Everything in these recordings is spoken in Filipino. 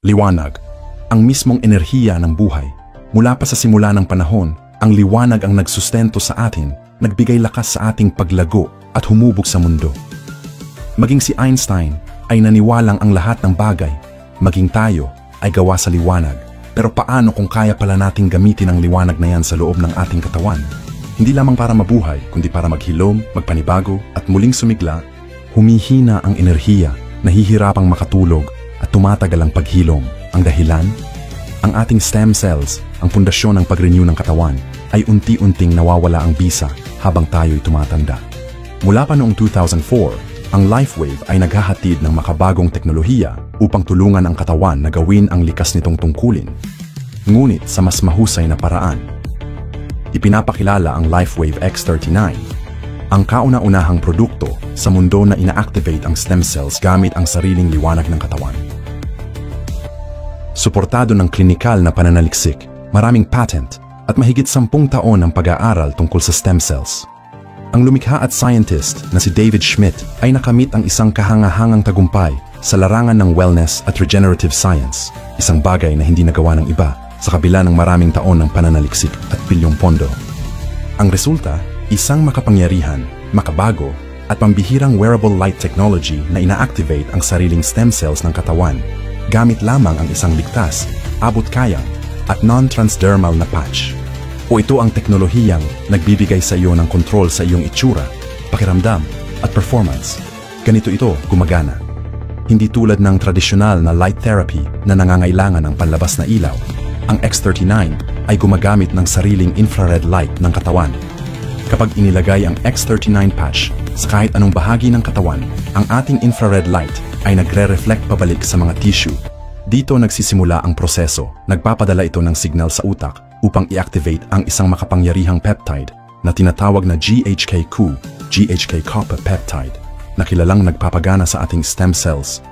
Liwanag, ang mismong enerhiya ng buhay. Mula pa sa simula ng panahon, ang liwanag ang nagsustento sa atin, nagbigay lakas sa ating paglago at humubog sa mundo. Maging si Einstein ay naniwalang ang lahat ng bagay, maging tayo ay gawa sa liwanag. Pero paano kung kaya pala nating gamitin ang liwanag na yan sa loob ng ating katawan? Hindi lamang para mabuhay, kundi para maghilom, magpanibago at muling sumigla. Humihina ang enerhiya, nahihirapang makatulog at tumatagal ang paghilom. Ang dahilan? Ang ating stem cells, ang pundasyon ng pag-renew ng katawan, ay unti-unting nawawala ang bisa habang tayo'y tumatanda. Mula pa noong 2004, ang LifeWave ay naghahatid ng makabagong teknolohiya upang tulungan ang katawan na gawin ang likas nitong tungkulin. Ngunit sa mas mahusay na paraan. Ipinapakilala ang LifeWave X39, ang kauna-unahang produkto sa mundo na ina-activate ang stem cells gamit ang sariling liwanag ng katawan. Suportado ng klinikal na pananaliksik, maraming patent at mahigit 10 taon ng pag-aaral tungkol sa stem cells. Ang lumikha at scientist na si David Schmidt ay nakamit ang isang kahangahangang tagumpay sa larangan ng wellness at regenerative science, isang bagay na hindi nagawa ng iba sa kabila ng maraming taon ng pananaliksik at bilyong pondo. Ang resulta, isang makapangyarihan, makabago, at pambihirang wearable light technology na ina-activate ang sariling stem cells ng katawan gamit lamang ang isang ligtas, abot-kayang, at non-transdermal na patch. O ito ang teknolohiyang nagbibigay sa iyo ng kontrol sa iyong itsura, pakiramdam, at performance. Ganito ito gumagana. Hindi tulad ng tradisyonal na light therapy na nangangailangan ng panlabas na ilaw, ang X39 ay gumagamit ng sariling infrared light ng katawan. Kapag inilagay ang X39 patch sa kahit anong bahagi ng katawan, ang ating infrared light ay nagre-reflect pabalik sa mga tissue. Dito nagsisimula ang proseso. Nagpapadala ito ng signal sa utak upang i-activate ang isang makapangyarihang peptide na tinatawag na GHK-Cu, GHK-copper peptide, na kilalang nagpapagana sa ating stem cells.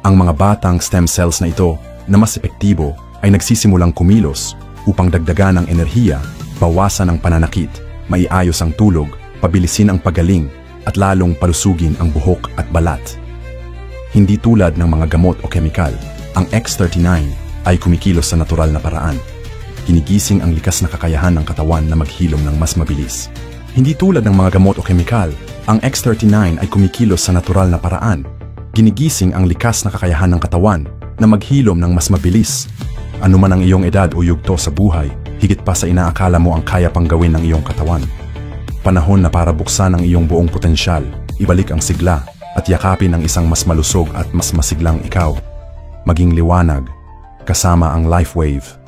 Ang mga batang stem cells na ito na mas epektibo ay nagsisimulang kumilos upang dagdagan ang enerhiya, bawasan ang pananakit, maiayos ang tulog, pabilisin ang pagaling, at lalong palusugin ang buhok at balat. Hindi tulad ng mga gamot o kemikal, ang X39 ay kumikilos sa natural na paraan. Ginigising ang likas na kakayahan ng katawan na maghilom ng mas mabilis. Hindi tulad ng mga gamot o kemikal, ang X39 ay kumikilos sa natural na paraan. Ginigising ang likas na kakayahan ng katawan na maghilom ng mas mabilis. Ano man ang iyong edad o yugto sa buhay, higit pa sa inaakala mo ang kaya pang gawin ng iyong katawan. Panahon na para buksan ang iyong buong potensyal, ibalik ang sigla, at yakapin ang isang mas malusog at mas masiglang ikaw. Maging liwanag, kasama ang LifeWave.